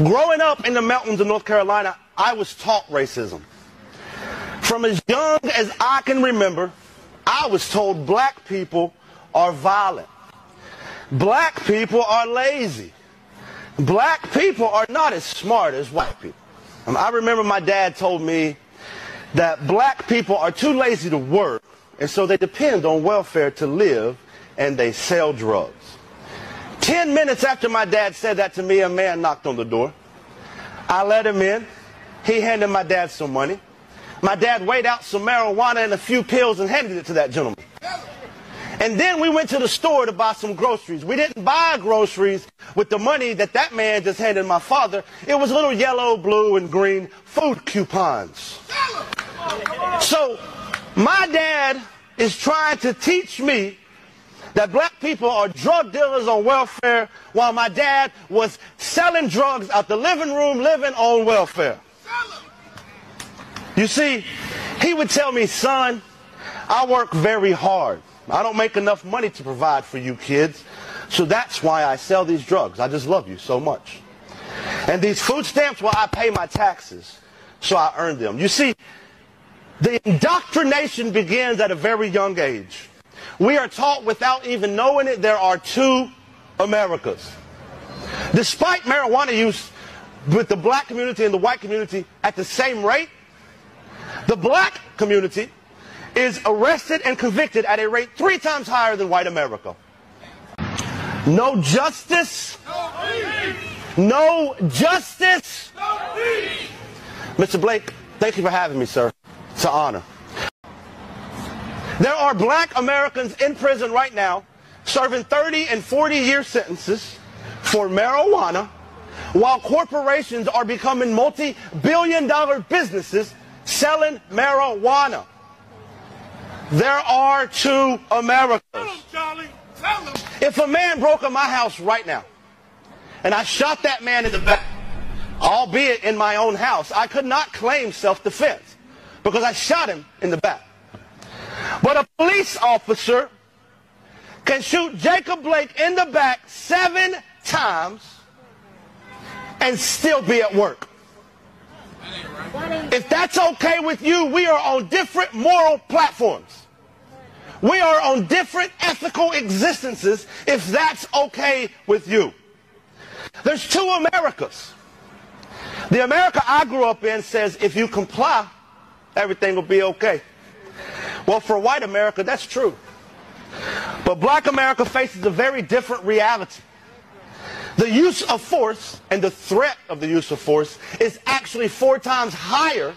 Growing up in the mountains of North Carolina, I was taught racism. From as young as I can remember, I was told black people are violent. Black people are lazy. Black people are not as smart as white people. I remember my dad told me that black people are too lazy to work, and so they depend on welfare to live, and they sell drugs. 10 minutes after my dad said that to me, a man knocked on the door. I let him in. He handed my dad some money. My dad weighed out some marijuana and a few pills and handed it to that gentleman. And then we went to the store to buy some groceries. We didn't buy groceries with the money that man just handed my father. It was little yellow, blue, and green food coupons. So my dad is trying to teach me that black people are drug dealers on welfare, while my dad was selling drugs out the living room, living on welfare. You see, he would tell me, son, I work very hard. I don't make enough money to provide for you kids, so that's why I sell these drugs. I just love you so much. And these food stamps, well, I pay my taxes, so I earn them. You see, the indoctrination begins at a very young age. We are taught without even knowing it, there are two Americas. Despite marijuana use with the black community and the white community at the same rate, the black community is arrested and convicted at a rate 3 times higher than white America. No justice. No justice. Mr. Blake, thank you for having me, sir. It's an honor. There are black Americans in prison right now serving 30 and 40-year sentences for marijuana, while corporations are becoming multi-billion-dollar businesses selling marijuana. There are two Americas. Tell them, Charlie. Tell them. If a man broke in my house right now, and I shot that man in the back, albeit in my own house, I could not claim self-defense because I shot him in the back. But a police officer can shoot Jacob Blake in the back 7 times and still be at work. If that's okay with you, we are on different moral platforms. We are on different ethical existences if that's okay with you. There's two Americas. The America I grew up in says if you comply, everything will be okay. Well, for white America, that's true. But black America faces a very different reality. The use of force and the threat of the use of force is actually 4 times higher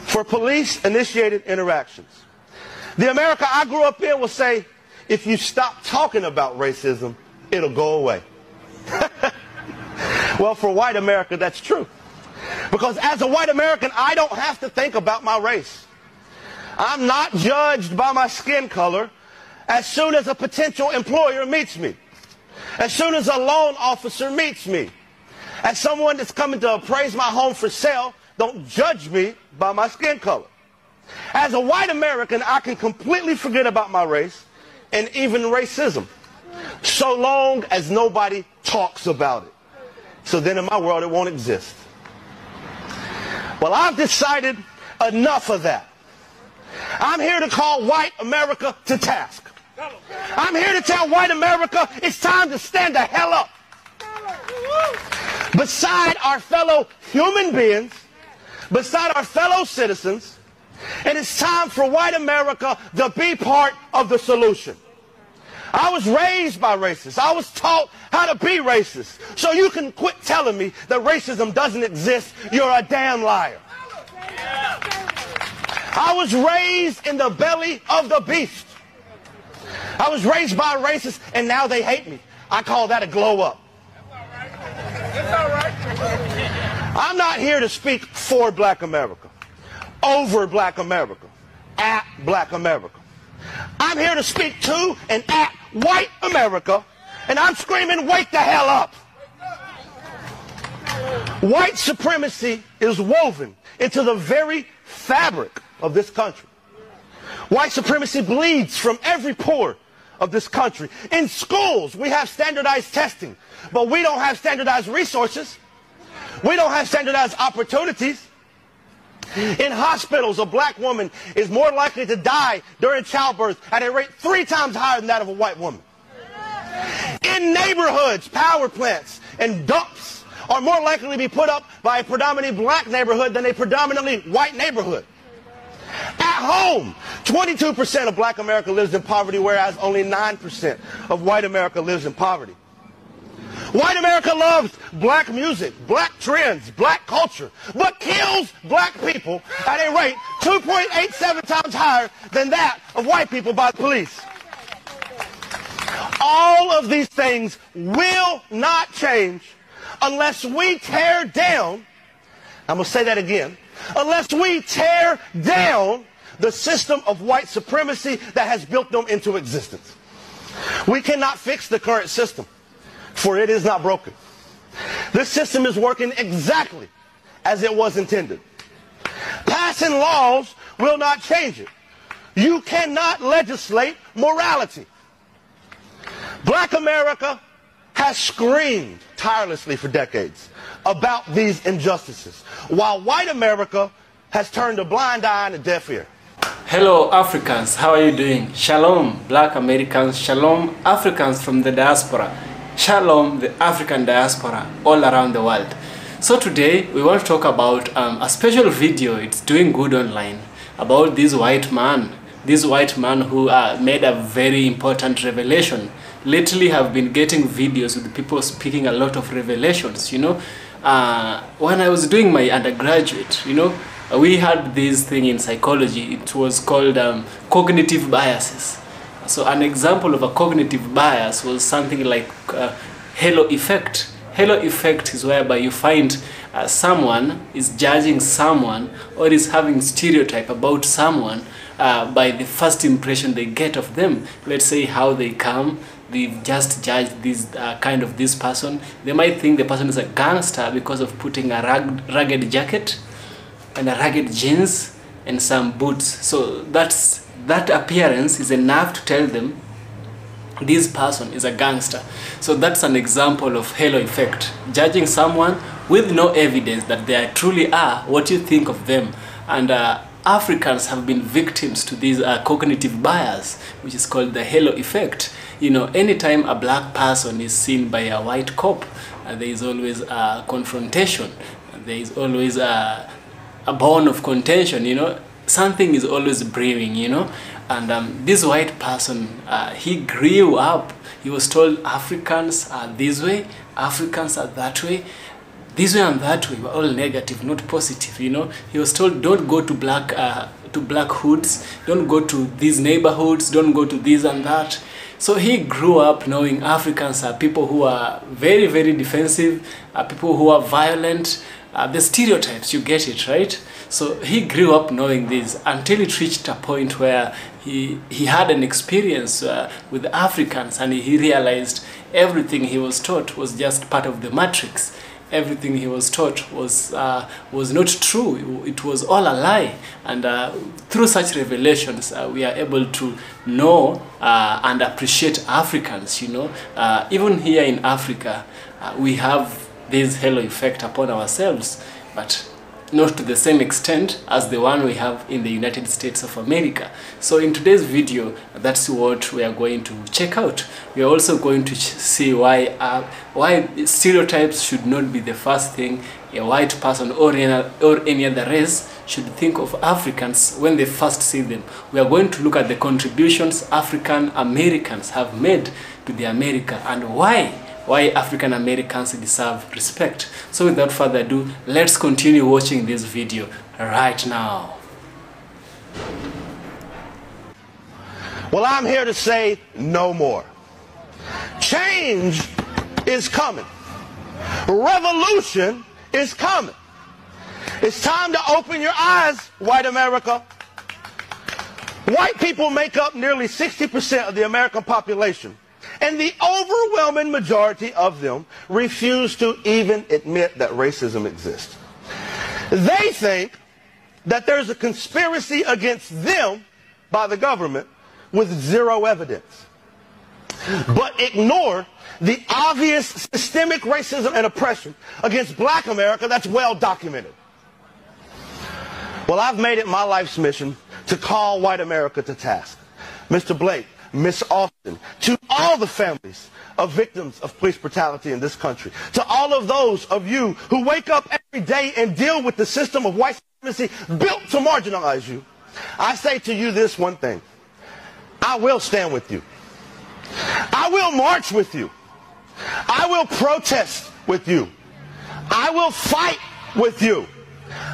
for police-initiated interactions. The America I grew up in will say, if you stop talking about racism, it'll go away. Well, for white America, that's true. Because as a white American, I don't have to think about my race. I'm not judged by my skin color as soon as a potential employer meets me. As soon as a loan officer meets me. As someone that's coming to appraise my home for sale, don't judge me by my skin color. As a white American, I can completely forget about my race and even racism, so long as nobody talks about it. So then in my world, it won't exist. Well, I've decided enough of that. I'm here to call white America to task. I'm here to tell white America it's time to stand the hell up. Beside our fellow human beings, beside our fellow citizens, and it's time for white America to be part of the solution. I was raised by racists. I was taught how to be racist. So you can quit telling me that racism doesn't exist. You're a damn liar. I was raised in the belly of the beast. I was raised by racists, and now they hate me. I call that a glow up. That's all right. I'm not here to speak for black America, over black America, at black America. I'm here to speak to and at white America, and I'm screaming, wake the hell up. White supremacy is woven into the very fabric of this country. White supremacy bleeds from every pore of this country. In schools, we have standardized testing, but we don't have standardized resources. We don't have standardized opportunities. In hospitals, a black woman is more likely to die during childbirth at a rate 3 times higher than that of a white woman. In neighborhoods, power plants and dumps are more likely to be put up by a predominantly black neighborhood than a predominantly white neighborhood. At home, 22% of black America lives in poverty, whereas only 9% of white America lives in poverty. White America loves black music, black trends, black culture, but kills black people at a rate 2.87 times higher than that of white people by the police. All of these things will not change unless we tear down, I'm going to say that again, unless we tear down the system of white supremacy that has built them into existence. We cannot fix the current system, for it is not broken. This system is working exactly as it was intended. Passing laws will not change it. You cannot legislate morality. Black America has screamed tirelessly for decades about these injustices, while white America has turned a blind eye and a deaf ear. Hello Africans, how are you doing? Shalom Black Americans, shalom Africans from the diaspora, shalom the African diaspora all around the world. So today we want to talk about a special video. It's doing good online about this white man who made a very important revelation. Lately have been getting videos with people speaking a lot of revelations, you know. When I was doing my undergraduate, you know, we had this thing in psychology. It was called cognitive biases. So an example of a cognitive bias was something like halo effect. Halo effect is whereby you find someone is judging someone or is having stereotype about someone by the first impression they get of them. Let's say how they come. They've just judged this person. They might think the person is a gangster because of putting a ragged jacket and a ragged jeans and some boots. So that appearance is enough to tell them this person is a gangster. So that's an example of halo effect. Judging someone with no evidence that they truly are what you think of them. And Africans have been victims to this cognitive bias, which is called the halo effect. You know, anytime a black person is seen by a white cop, there is always a confrontation. There is always a bone of contention, you know. Something is always brewing, you know. And this white person, he grew up, he was told Africans are this way, Africans are that way. This way and that way were all negative, not positive, you know. He was told, don't go to black hoods, don't go to these neighborhoods, don't go to this and that. So he grew up knowing Africans are people who are very, very defensive, people who are violent, the stereotypes, you get it, right? So he grew up knowing this until it reached a point where he had an experience with Africans, and he realized everything he was taught was just part of the matrix. Everything he was taught was not true. It was all a lie. And through such revelations, we are able to know and appreciate Africans, you know. Even here in Africa, we have this halo effect upon ourselves, but not to the same extent as the one we have in the United States of America. So in today's video, that's what we are going to check out. We are also going to see why stereotypes should not be the first thing a white person or any other race should think of Africans when they first see them. We are going to look at the contributions African Americans have made to the America and why African Americans deserve respect. So without further ado, let's continue watching this video right now. Well, I'm here to say no more. Change is coming. Revolution is coming. It's time to open your eyes, white America. White people make up nearly 60% of the American population. And the overwhelming majority of them refuse to even admit that racism exists. They think that there's a conspiracy against them by the government with zero evidence. but ignore the obvious systemic racism and oppression against black America that's well documented. Well, I've made it my life's mission to call white America to task. Mr. Blake, Miss Austin, to all the families of victims of police brutality in this country, to all of those of you who wake up every day and deal with the system of white supremacy built to marginalize you, I say to you this one thing: I will stand with you. I will march with you. I will protest with you. I will fight with you.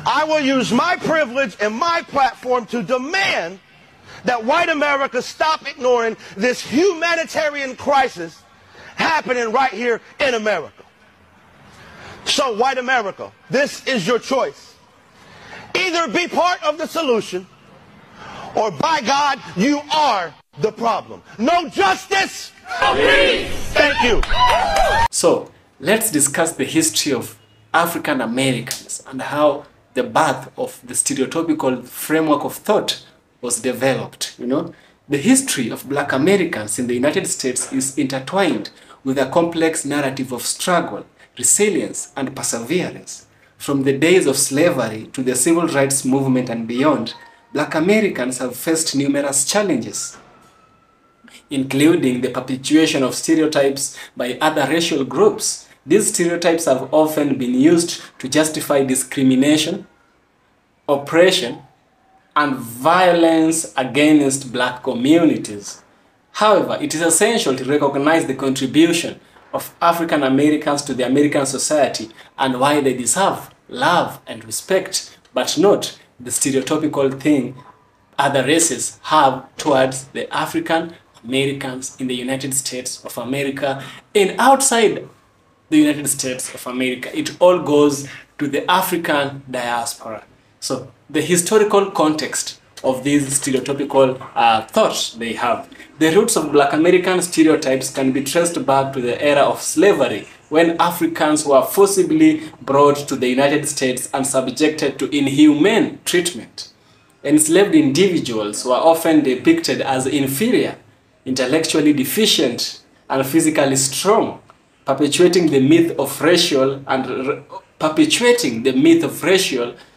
I will use my privilege and my platform to demand that white America stop ignoring this humanitarian crisis happening right here in America. So, white America, this is your choice. Either be part of the solution, or by God, you are the problem. No justice, no peace. Thank you. So, let's discuss the history of African Americans and how the birth of the stereotypical framework of thought was developed. The history of black Americans in the United States is intertwined with a complex narrative of struggle, resilience, and perseverance. From the days of slavery to the civil rights movement and beyond, black Americans have faced numerous challenges, including the perpetuation of stereotypes by other racial groups. These stereotypes have often been used to justify discrimination, oppression, and violence against black communities. However, it is essential to recognize the contribution of African Americans to the American society and why they deserve love and respect, but not the stereotypical thing other races have towards the African Americans in the United States of America and outside the United States of America. It all goes to the African diaspora. So the historical context of these stereotypical thoughts they have. The roots of black American stereotypes can be traced back to the era of slavery, when Africans were forcibly brought to the United States and subjected to inhumane treatment. Enslaved individuals were often depicted as inferior, intellectually deficient, and physically strong, perpetuating the myth of racial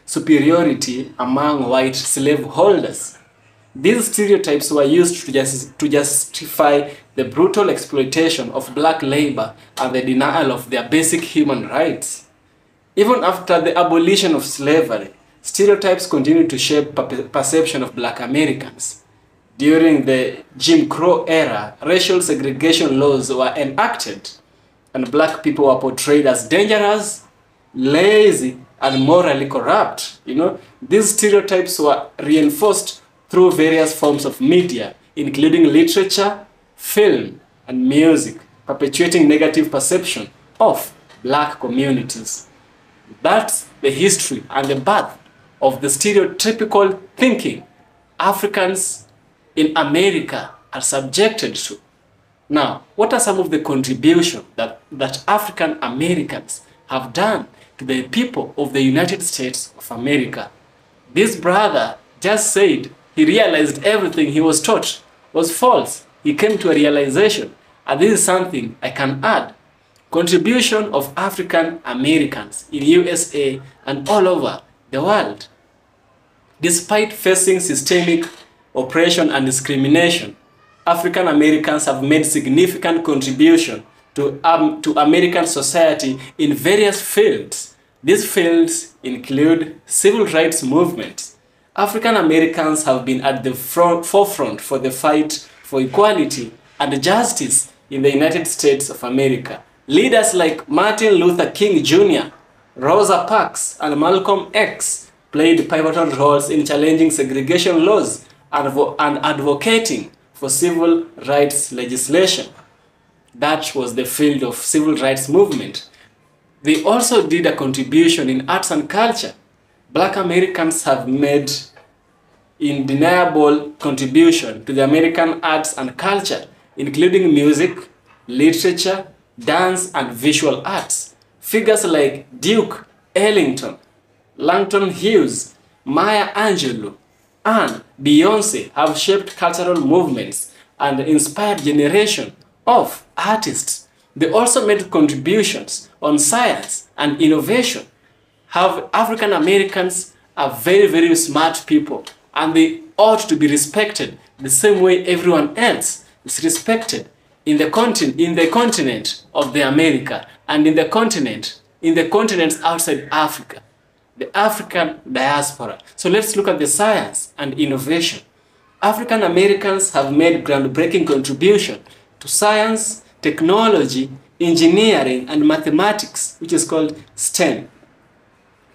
superiority among white slaveholders. These stereotypes were used to justify the brutal exploitation of black labor and the denial of their basic human rights. Even after the abolition of slavery, stereotypes continued to shape perception of black Americans. During the Jim Crow era, racial segregation laws were enacted, and black people were portrayed as dangerous, lazy, and morally corrupt. These stereotypes were reinforced through various forms of media, including literature, film, and music, perpetuating negative perception of black communities. That's the history and the birth of the stereotypical thinking Africans in America are subjected to. Now, what are some of the contributions that African Americans have done to the people of the United States of America? This brother just said he realized everything he was taught was false. He came to a realization, and this is something I can add. Contribution of African Americans in USA and all over the world. Despite facing systemic oppression and discrimination, African Americans have made significant contribution to American society in various fields. These fields include civil rights movements. African Americans have been at the forefront for the fight for equality and justice in the United States of America. Leaders like Martin Luther King Jr., Rosa Parks, and Malcolm X played pivotal roles in challenging segregation laws and advocating for civil rights legislation. That was the field of civil rights movement. They also did a contribution in arts and culture. Black Americans have made undeniable contribution to the American arts and culture, including music, literature, dance, and visual arts. Figures like Duke Ellington, Langston Hughes, Maya Angelou, and Beyoncé have shaped cultural movements and inspired generations of artists. They also made contributions on science and innovation. Have African Americans are very, very smart people, and they ought to be respected the same way everyone else is respected in the continent of the America and in the continents outside Africa, the African diaspora. So let's look at the science and innovation. African Americans have made groundbreaking contribution to science, technology, engineering, and mathematics, which is called STEM.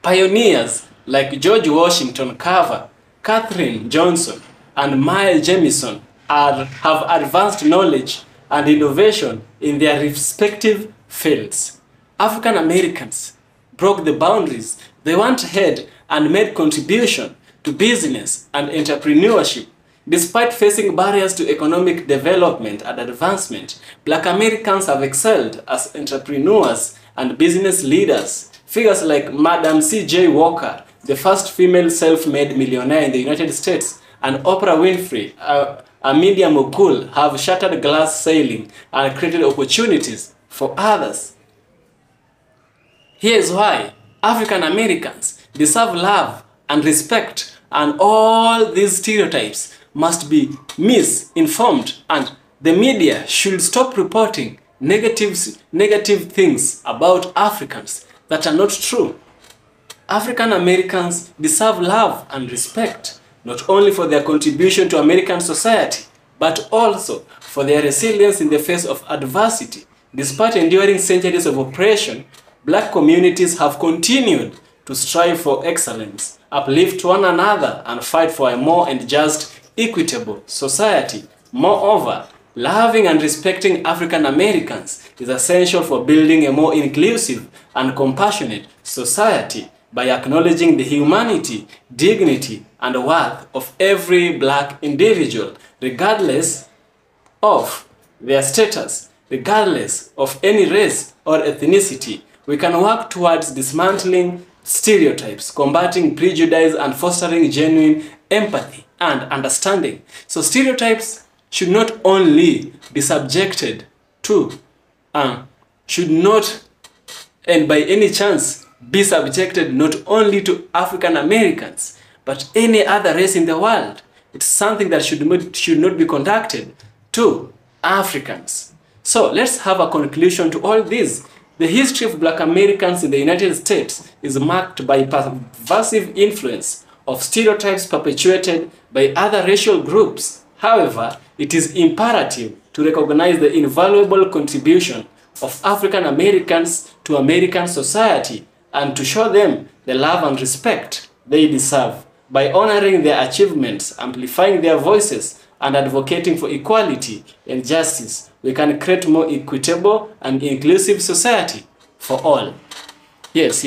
Pioneers like George Washington Carver, Katherine Johnson, and Miles Jamison have advanced knowledge and innovation in their respective fields. African Americans broke the boundaries. They went ahead and made contribution to business and entrepreneurship. Despite facing barriers to economic development and advancement, Black Americans have excelled as entrepreneurs and business leaders. Figures like Madam C.J. Walker, the first female self-made millionaire in the United States, and Oprah Winfrey, a media mogul, have shattered glass ceiling and created opportunities for others. Here's why African Americans deserve love and respect, and all these stereotypes must be misinformed, and the media should stop reporting negative things about Africans that are not true. African Americans deserve love and respect, not only for their contribution to American society, but also for their resilience in the face of adversity. Despite enduring centuries of oppression, Black communities have continued to strive for excellence, uplift one another, and fight for a more and just, equitable society. Moreover, loving and respecting African Americans is essential for building a more inclusive and compassionate society by acknowledging the humanity, dignity, and worth of every Black individual, regardless of their status, regardless of any race or ethnicity. We can work towards dismantling stereotypes, combating prejudice, and fostering genuine empathy and understanding. So stereotypes should not only be subjected to, should not, and by any chance, be subjected not only to African Americans, but any other race in the world. It's something that should not be conducted to Africans. So let's have a conclusion to all this. The history of Black Americans in the United States is marked by pervasive influence of stereotypes perpetuated by other racial groups. However, it is imperative to recognize the invaluable contribution of African Americans to American society and to show them the love and respect they deserve. By honoring their achievements, amplifying their voices, and advocating for equality and justice, we can create more equitable and inclusive society for all. Yes.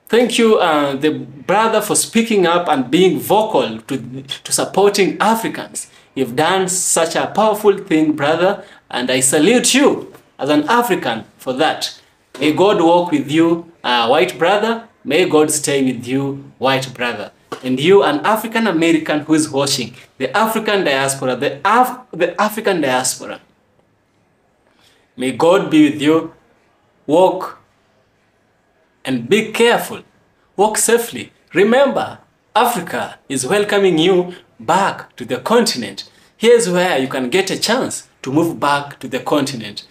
Thank you, the brother, for speaking up and being vocal to supporting Africans. You've done such a powerful thing, brother, and I salute you as an African for that. May God walk with you, white brother. May God stay with you, white brother. And you, an African American who is watching, the African diaspora, the African diaspora. May God be with you. Walk and be careful. Walk safely. Remember, Africa is welcoming you back to the continent. Here's where you can get a chance to move back to the continent.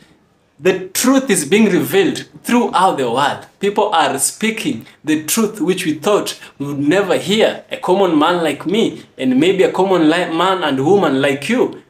The truth is being revealed throughout the world. People are speaking the truth which we thought we would never hear. A common man like me, and maybe a common man and woman like you.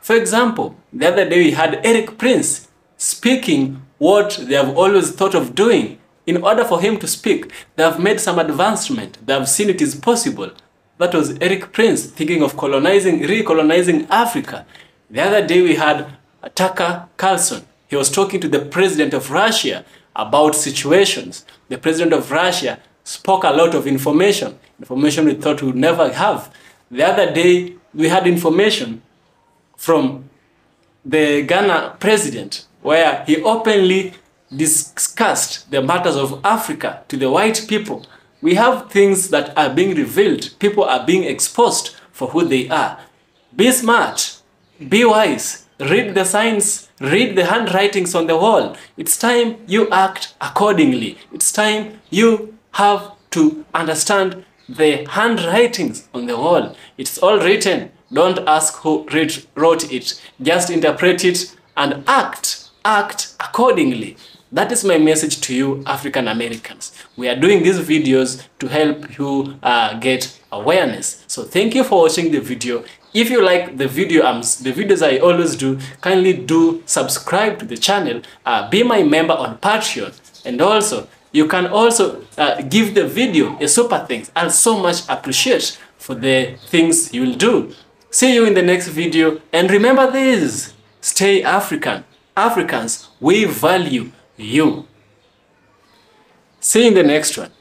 For example, the other day we had Eric Prince speaking what they have always thought of doing. In order for him to speak, they have made some advancement. They have seen it is possible. That was Eric Prince thinking of recolonizing Africa. The other day we had Tucker Carlson. He was talking to the president of Russia about situations. The president of Russia spoke a lot of information we thought we would never have. The other day, we had information from the Ghana president, where he openly discussed the matters of Africa to the white people. We have things that are being revealed. People are being exposed for who they are. Be smart, be wise, read the signs, read the handwritings on the wall. It's time you act accordingly. It's time you have to understand the handwritings on the wall. It's all written. Don't ask who wrote it. Just interpret it and act accordingly. That is my message to you, African Americans. We are doing these videos to help you get awareness. So thank you for watching the video. If you like the videos I always do, kindly do subscribe to the channel, be my member on Patreon, and also you can also give the video a super thanks. I'll so much appreciate for the things you will do. See you in the next video, and remember this: stay African. Africans, we value you. See you in the next one.